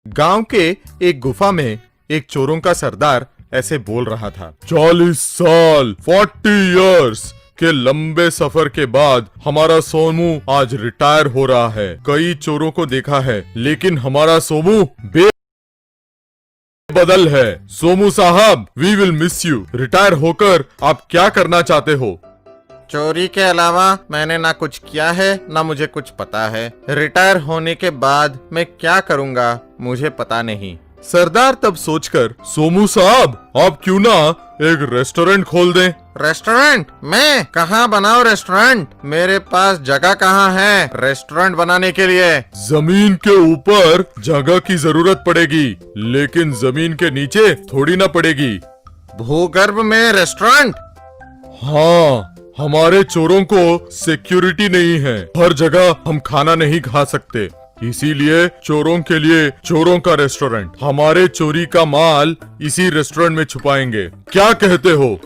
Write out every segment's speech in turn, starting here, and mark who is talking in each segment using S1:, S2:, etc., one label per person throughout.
S1: गांव के एक गुफा में एक चोरों का सरदार ऐसे बोल रहा था। 40 साल 40 इयर्स के लंबे सफर के बाद हमारा सोमू आज रिटायर हो रहा है। कई चोरों को देखा है लेकिन हमारा सोमू बदल है। सोमू साहब, we will miss you. Retire होकर आप क्या करना चाहते हो?
S2: चोरी के अलावा मैंने ना कुछ किया है ना मुझे कुछ पता है। रिटायर होने के बाद मैं क्या करूँगा मुझे पता नहीं।
S1: सरदार तब सोचकर, सोमू साहब आप क्यों ना एक रेस्टोरेंट खोल दें?
S2: रेस्टोरेंट? मैं कहाँ बनाऊँ रेस्टोरेंट? मेरे पास जगह कहाँ है रेस्टोरेंट बनाने के लिए?
S1: जमीन के ऊपर जगह की जरूरत पड़ेगी लेकिन जमीन के नीचे थोड़ी ना पड़ेगी।
S2: भूगर्भ में रेस्टोरेंट?
S1: हाँ, हमारे चोरों को सिक्योरिटी नहीं है। हर जगह हम खाना नहीं खा सकते, इसीलिए चोरों के लिए चोरों का रेस्टोरेंट। हमारे चोरी का माल इसी रेस्टोरेंट में छुपाएंगे। क्या कहते हो?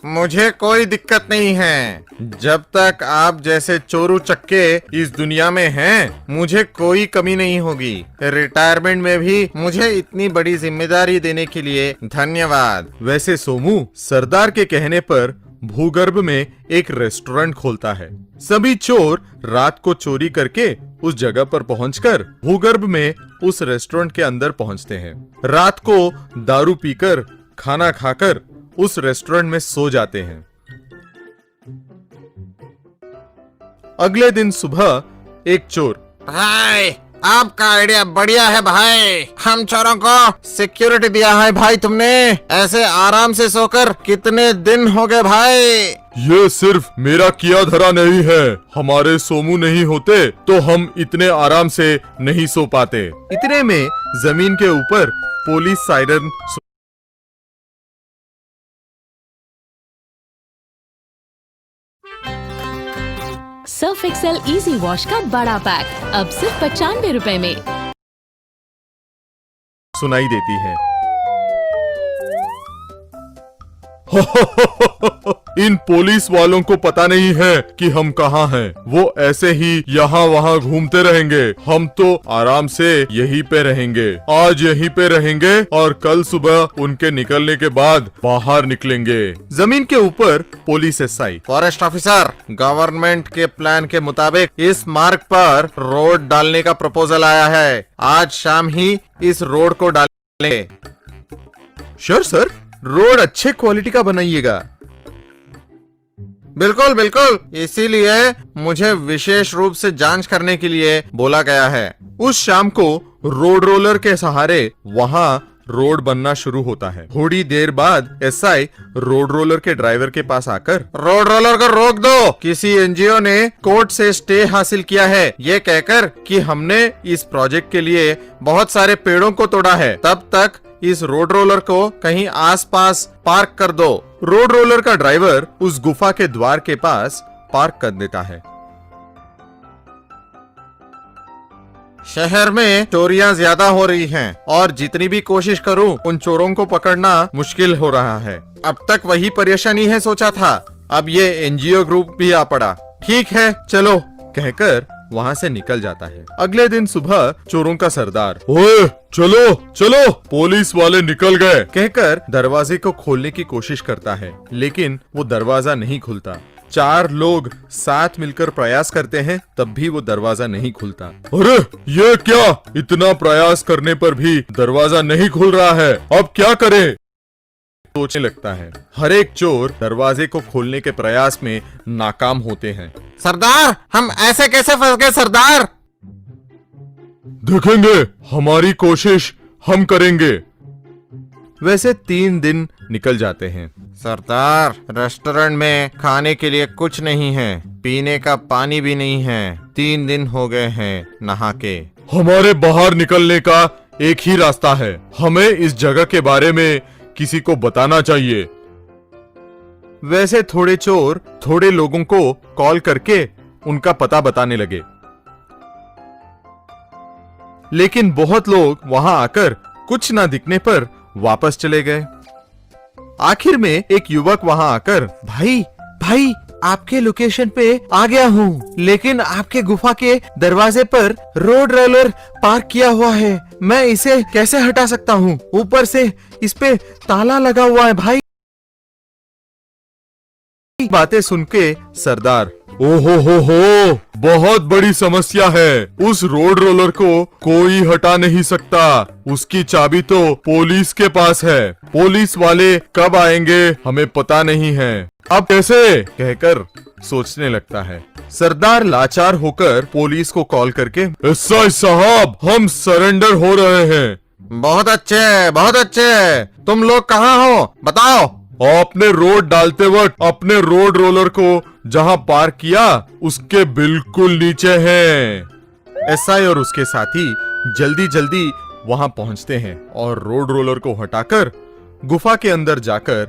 S2: मुझे कोई दिक्कत नहीं है। जब तक आप जैसे चोरू चक्के इस दुनिया में हैं, मुझे कोई कमी नहीं होगी। रिटायरमेंट में भी मुझे इतनी बड़ी जिम्मेदारी देने के लिए धन्यवाद।
S1: वैसे सोमू सरदार के कहने पर भूगर्भ में एक रेस्टोरेंट खोलता है। सभी चोर रात को चोरी करके उस जगह पर पहुंचकर भूगर्भ में उस रेस्टोरेंट के अंदर पहुंचते हैं। रात को दारू पीकर खाना खाकर उस रेस्टोरेंट में सो जाते हैं। अगले दिन सुबह एक चोर,
S2: भाई आपका आइडिया बढ़िया है भाई। हम चोरों को सिक्योरिटी दिया है भाई तुमने। ऐसे आराम से सोकर कितने दिन हो गए भाई?
S1: ये सिर्फ मेरा किया धरा नहीं है। हमारे सोमू नहीं होते तो हम इतने आराम से नहीं सो पाते। इतने में जमीन के ऊपर police siren
S3: Surf Excel easy wash का बड़ा पैक अब सिर्फ 95 रुपए में
S1: सुनाई देती है। इन पुलिस वालों को पता नहीं है कि हम कहाँ हैं। वो ऐसे ही यहाँ वहाँ घूमते रहेंगे। हम तो आराम से यहीं पे रहेंगे। आज यहीं पे रहेंगे और कल सुबह उनके निकलने के बाद बाहर निकलेंगे। जमीन के ऊपर police SI,
S2: forest officer, government के प्लान के मुताबिक इस मार्ग पर रोड डालने का प्रपोजल आया है। आज शाम ही इस रोड को डालेंगे।
S1: श्योर सर, रोड अच्छे क्वालिटी का बनाइएगा।
S2: बिल्कुल बिल्कुल, इसीलिए मुझे विशेष रूप से जांच करने के लिए बोला गया है।
S1: उस शाम को रोड रोलर के सहारे वहाँ रोड बनना शुरू होता है। थोड़ी देर बाद एसआई रोड रोलर के ड्राइवर के पास आकर,
S2: रोड रोलर को रोक दो। किसी एनजीओ ने कोर्ट से स्टे हासिल किया है ये कहकर कि हमने इस प्रोजेक्ट के लिए बहुत सारे पेड़ों को तोड़ा है। तब तक इस रोड रोलर को कहीं आसपास पार्क कर दो।
S1: रोड रोलर का ड्राइवर उस गुफा के द्वार के पास पार्क कर देता है।
S2: शहर में चोरियां ज्यादा हो रही हैं और जितनी भी कोशिश करूं उन चोरों को पकड़ना मुश्किल हो रहा है। अब तक वही परेशानी है सोचा था, अब ये एनजीओ ग्रुप भी आ पड़ा। ठीक है चलो
S1: कहकर वहाँ से निकल जाता है। अगले दिन सुबह चोरों का सरदार, ओए चलो चलो, पुलिस वाले निकल गए कहकर दरवाजे को खोलने की कोशिश करता है लेकिन वो दरवाजा नहीं खुलता। 4 लोग साथ मिलकर प्रयास करते हैं तब भी वो दरवाजा नहीं खुलता। अरे ये क्या, इतना प्रयास करने पर भी दरवाजा नहीं खुल रहा है, अब क्या करें? सोचने लगता है। हर एक चोर दरवाजे को खोलने के प्रयास में नाकाम होते हैं।
S2: सरदार, हम ऐसे कैसे फंस गए सरदार?
S1: देखेंगे, हमारी कोशिश हम करेंगे। वैसे 3 दिन निकल जाते हैं।
S2: सरदार, रेस्टोरेंट में खाने के लिए कुछ नहीं है, पीने का पानी भी नहीं है। 3 दिन हो गए हैं नहा के।
S1: हमारे बाहर निकलने का एक ही रास्ता है। हमें इस जगह के बारे में किसी को बताना चाहिए। वैसे थोड़े चोर थोड़े लोगों को कॉल करके उनका पता बताने लगे लेकिन बहुत लोग वहां आकर कुछ ना दिखने पर वापस चले गए। आखिर में एक युवक वहां आकर, भाई भाई
S2: आपके लोकेशन पे आ गया हूँ, लेकिन आपके गुफा के दरवाजे पर रोड रोलर पार्क किया हुआ है। मैं इसे कैसे हटा सकता हूँ? ऊपर से इस पे ताला लगा हुआ है भाई।
S1: बातें सुन के सरदार, ओहो हो, बहुत बड़ी समस्या है। उस रोड रोलर को कोई हटा नहीं सकता। उसकी चाबी तो पुलिस के पास है। पुलिस वाले कब आएंगे हमें पता नहीं है। अब कैसे? कहकर सोचने लगता है। सरदार लाचार होकर पुलिस को कॉल करके, एसआई साहब, हम सरेंडर हो रहे हैं।
S2: बहुत अच्छे, बहुत अच्छे। तुम लोग कहाँ हो? बताओ।
S1: आपने रोड डालते वक्त अपने रोड रोलर को जहां पार्क किया उसके बिल्कुल नीचे हैं। एसआई और उसके साथी जल्दी जल्दी वहां पहुंचते हैं और रोड रोलर को हटाकर गुफा के अंदर जाकर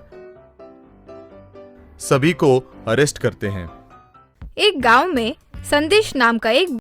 S1: सभी को अरेस्ट करते हैं।
S4: एक गांव में संदेश नाम का एक